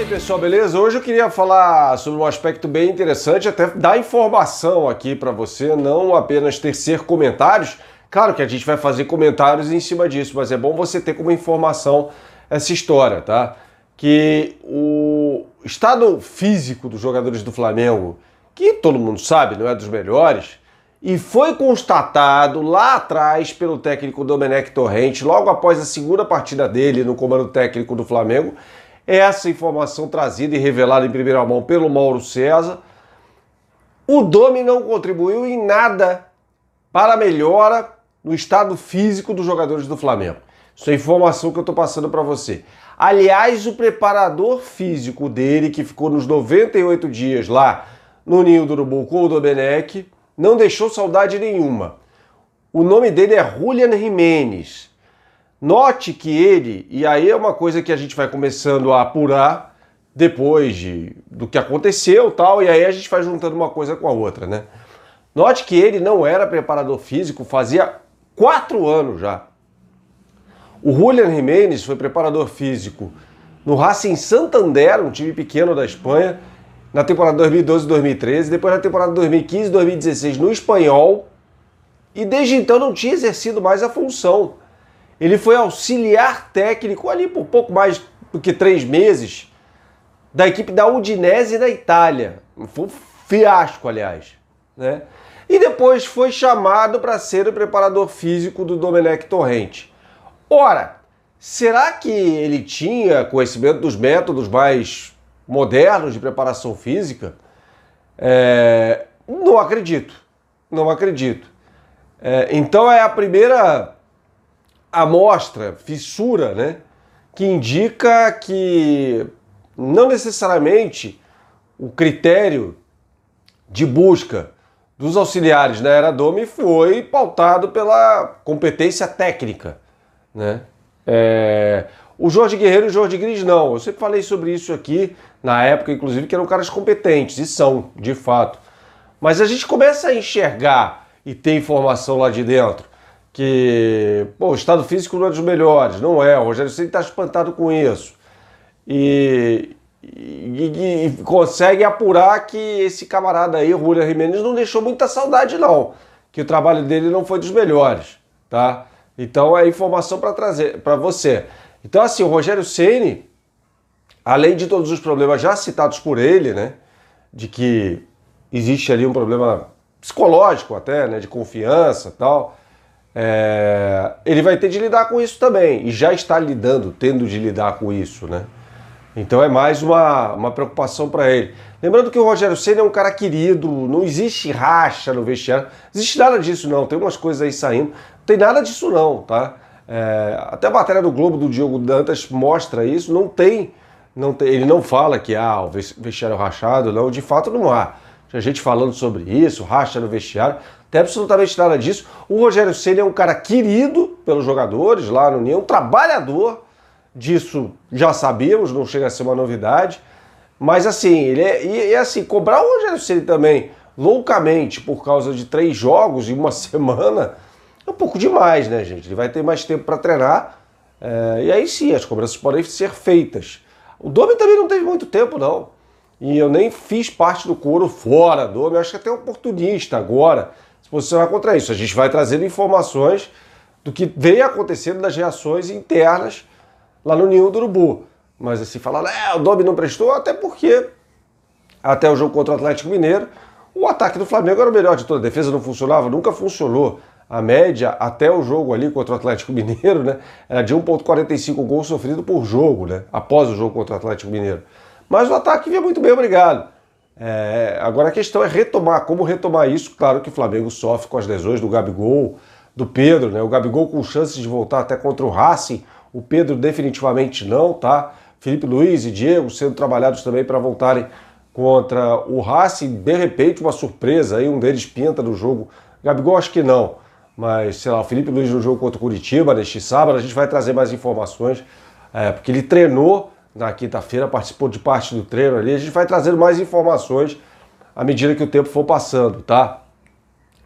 pessoal, beleza? Hoje eu queria falar sobre um aspecto bem interessante, até dar informação aqui para você, não apenas tecer comentários. Claro que a gente vai fazer comentários em cima disso, mas é bom você ter como informação essa história, tá? Que o estado físico dos jogadores do Flamengo, que todo mundo sabe, não é dos melhores, e foi constatado lá atrás pelo técnico Domenech Torrent, logo após a segunda partida dele no comando técnico do Flamengo, essa informação trazida e revelada em primeira mão pelo Mauro César. O Domi não contribuiu em nada para a melhora no estado físico dos jogadores do Flamengo. Isso é informação que eu estou passando para você. Aliás, o preparador físico dele, que ficou nos 98 dias lá no Ninho do Urubu com o Domenech, não deixou saudade nenhuma. O nome dele é Julián Jiménez. Note que ele, e aí é uma coisa que a gente vai começando a apurar depois do que aconteceu tal, e aí a gente vai juntando uma coisa com a outra, né? Note que ele não era preparador físico fazia 4 anos já. O Julián Jiménez foi preparador físico no Racing Santander, um time pequeno da Espanha, na temporada 2012-2013, depois na temporada 2015-2016 no Espanhol, e desde então não tinha exercido mais a função. Ele foi auxiliar técnico ali por pouco mais do que 3 meses da equipe da Udinese da Itália. Foi um fiasco, aliás, né? E depois foi chamado para ser o preparador físico do Domenech Torrent. Ora, será que ele tinha conhecimento dos métodos mais modernos de preparação física? Não acredito. Não acredito. Então é a primeira amostra, fissura, né, que indica que não necessariamente o critério de busca dos auxiliares na era Domi foi pautado pela competência técnica, né? O Jorge Guerreiro e o Jorge Gris não. Eu sempre falei sobre isso aqui, na época, inclusive, que eram caras competentes, e são, de fato. Mas a gente começa a enxergar e ter informação lá de dentro que o estado físico não é dos melhores, não é. O Rogério Ceni está espantado com isso. E consegue apurar que esse camarada aí, o Julián Jiménez, não deixou muita saudade, não. Que o trabalho dele não foi dos melhores, tá? Então é informação para trazer para você. Então, assim, o Rogério Ceni, além de todos os problemas já citados por ele, né, de que existe ali um problema psicológico até, né, de confiança e tal, ele vai ter de lidar com isso também, e já está tendo de lidar com isso, né? Então é mais uma preocupação para ele. Lembrando que o Rogério Ceni é um cara querido, não existe racha no vestiário, não existe nada disso não, tem umas coisas aí saindo, não tem nada disso não, tá? Até a matéria do Globo do Diogo Dantas mostra isso, não tem, ele não fala que há o vestiário rachado, não, de fato não há. Tinha gente falando sobre isso, racha no vestiário, não tem absolutamente nada disso. O Rogério Ceni é um cara querido pelos jogadores lá no Ninho, um trabalhador, disso já sabíamos, não chega a ser uma novidade, mas assim, assim, cobrar o Rogério Ceni também loucamente por causa de 3 jogos em uma semana é um pouco demais, né, gente? Ele vai ter mais tempo para treinar, e aí sim, as cobranças podem ser feitas. O Domi também não teve muito tempo, não. E eu nem fiz parte do coro fora do Domi, eu acho que até oportunista agora se posicionar contra isso. A gente vai trazendo informações do que vem acontecendo das reações internas lá no Ninho do Urubu. Mas assim, falar, o Domi não prestou, até porque até o jogo contra o Atlético Mineiro, o ataque do Flamengo era o melhor de toda. A defesa não funcionava, nunca funcionou. A média até o jogo ali contra o Atlético Mineiro, né, era de 1,45 gols sofrido por jogo, né, após o jogo contra o Atlético Mineiro. Mas o ataque vinha muito bem, obrigado. Agora a questão é como retomar isso. Claro que o Flamengo sofre com as lesões do Gabigol, do Pedro, né? O Gabigol com chances de voltar até contra o Racing, o Pedro definitivamente não, tá? Felipe Luiz e Diego sendo trabalhados também para voltarem contra o Racing, de repente uma surpresa, aí um deles pinta no jogo. Gabigol acho que não, mas sei lá, o Felipe Luiz no jogo contra o Curitiba neste sábado, a gente vai trazer mais informações, porque ele treinou na quinta-feira, participou de parte do treino ali, a gente vai trazendo mais informações à medida que o tempo for passando, tá?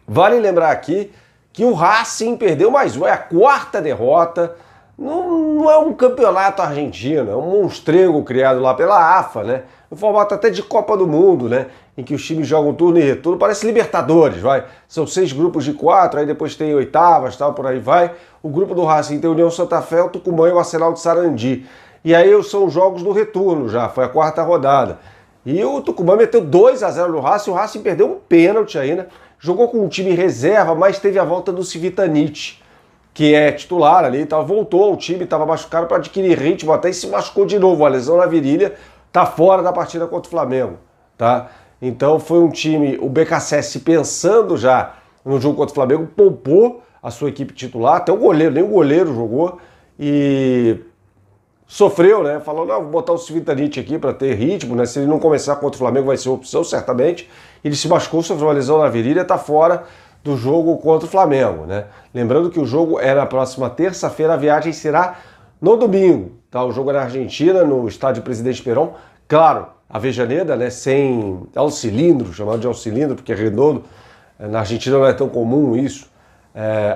Vale lembrar aqui que o Racing perdeu mais uma, é a 4ª derrota não é um campeonato argentino, é um monstrengo criado lá pela AFA, né? Um formato até de Copa do Mundo, né? Em que os times jogam turno e retorno, parece Libertadores, vai. São 6 grupos de 4, aí depois tem oitavas, tal, por aí vai. O grupo do Racing tem União Santa Fé, o Tucumã e o Arsenal de Sarandi. E aí são os jogos do retorno já, foi a 4ª rodada. E o Tucumã meteu 2-0 no Racing, o Racing perdeu um pênalti ainda, jogou com um time reserva, mas teve a volta do Civitanite, que é titular ali, voltou ao time, estava machucado para adquirir ritmo, até e se machucou de novo, a lesão na virilha, tá fora da partida contra o Flamengo, tá? Então foi um time, o BKSS pensando já no jogo contra o Flamengo, poupou a sua equipe titular, até o goleiro, nem o goleiro jogou, e sofreu, né? Falou, não, vou botar o Civitanite aqui para ter ritmo, né? Se ele não começar contra o Flamengo vai ser uma opção, certamente. Ele se machucou, sofreu uma lesão na virilha, tá fora do jogo contra o Flamengo, né? Lembrando que o jogo é na próxima terça-feira, a viagem será no domingo, tá? O jogo é na Argentina, no estádio Presidente Perón. Claro, a Avejaneda, né? Sem cilindro, chamado de cilindro, porque é redondo. Na Argentina não é tão comum isso.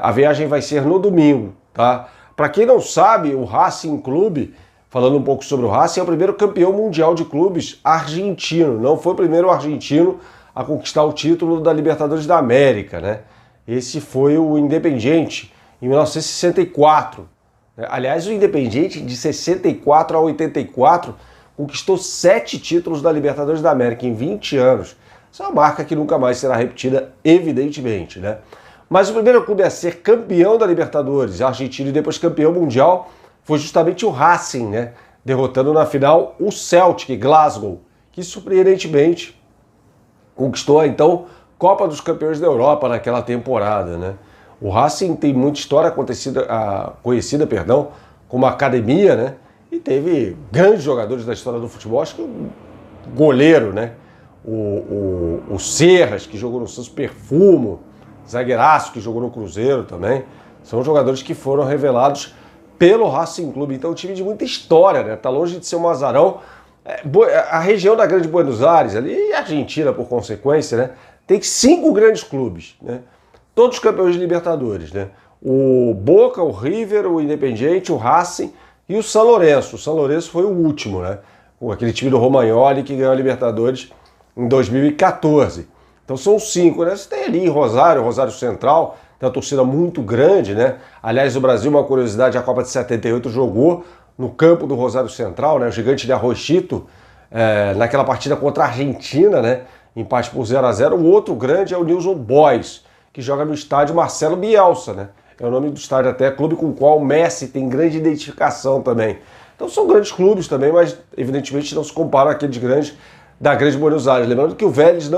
A viagem vai ser no domingo, tá? Para quem não sabe, o Racing Clube, falando um pouco sobre o Racing, é o primeiro campeão mundial de clubes argentino. Não foi o primeiro argentino a conquistar o título da Libertadores da América, né? Esse foi o Independiente, em 1964. Aliás, o Independiente, de 64 a 84, conquistou 7 títulos da Libertadores da América em 20 anos. Essa é uma marca que nunca mais será repetida, evidentemente, né? Mas o primeiro clube a ser campeão da Libertadores argentino e depois campeão mundial foi justamente o Racing, né? Derrotando na final o Celtic Glasgow, que surpreendentemente conquistou, então, Copa dos Campeões da Europa naquela temporada, né? O Racing tem muita história conhecida, como academia, né? E teve grandes jogadores da história do futebol, acho que o goleiro, né? O Serras, que jogou no Santos, Perfumo, zagueiraço, que jogou no Cruzeiro também. São jogadores que foram revelados pelo Racing Clube. Então, um time de muita história, né? Tá longe de ser um azarão. A região da Grande Buenos Aires, ali, e a Argentina, por consequência, né? Tem 5 grandes clubes, né? Todos campeões de Libertadores, né? O Boca, o River, o Independiente, o Racing e o São Lourenço. O São Lourenço foi o último, né? Aquele time do Romagnoli que ganhou a Libertadores em 2014. Então são 5, né? Você tem ali Rosário Central, tem uma torcida muito grande, né? Aliás, o Brasil, uma curiosidade, a Copa de 78 jogou no campo do Rosário Central, né? O gigante de Arrochito, naquela partida contra a Argentina, né? Empate por 0-0. O outro grande é o Newell's Old Boys, que joga no estádio Marcelo Bielsa, né? É o nome do estádio até, clube com o qual o Messi tem grande identificação também. Então são grandes clubes também, mas evidentemente não se comparam àqueles grandes da Grande Buenos Aires. Lembrando que o Vélez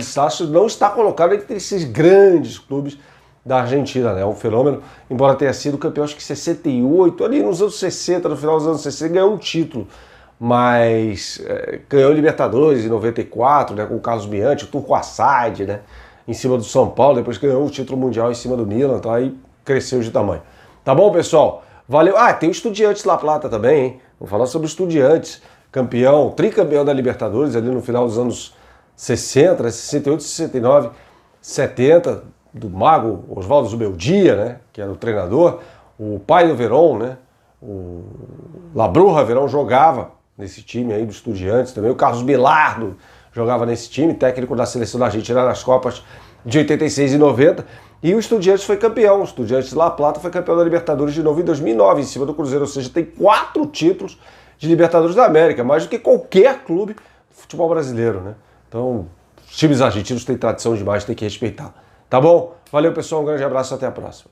Sarsfield não está colocado entre esses grandes clubes da Argentina, né? É um fenômeno, embora tenha sido campeão acho que 68, ali nos anos 60, no final dos anos 60, ganhou um título, mas ganhou Libertadores em 94, né? Com o Carlos Bianchi, o Turco Assaid, né? Em cima do São Paulo, depois ganhou o título mundial em cima do Milan, então aí cresceu de tamanho. Tá bom, pessoal? Valeu. Tem o Estudiantes La Plata também, hein? Vou falar sobre o Estudiantes, campeão, tricampeão da Libertadores ali no final dos anos 60, 68, 69, 70, do mago Oswaldo Zubeldia, né? Que era o treinador, o pai do Verón, né? O Labrurra Verón jogava nesse time aí do Estudiantes também, o Carlos Bilardo jogava nesse time, técnico da seleção da Argentina nas Copas de 86 e 90, e o Estudiantes foi campeão. O Estudiantes La Plata foi campeão da Libertadores de novo em 2009, em cima do Cruzeiro, ou seja, tem 4 títulos de Libertadores da América, mais do que qualquer clube do futebol brasileiro, né? Então, os times argentinos têm tradição demais, tem que respeitar. Tá bom? Valeu, pessoal, um grande abraço, até a próxima.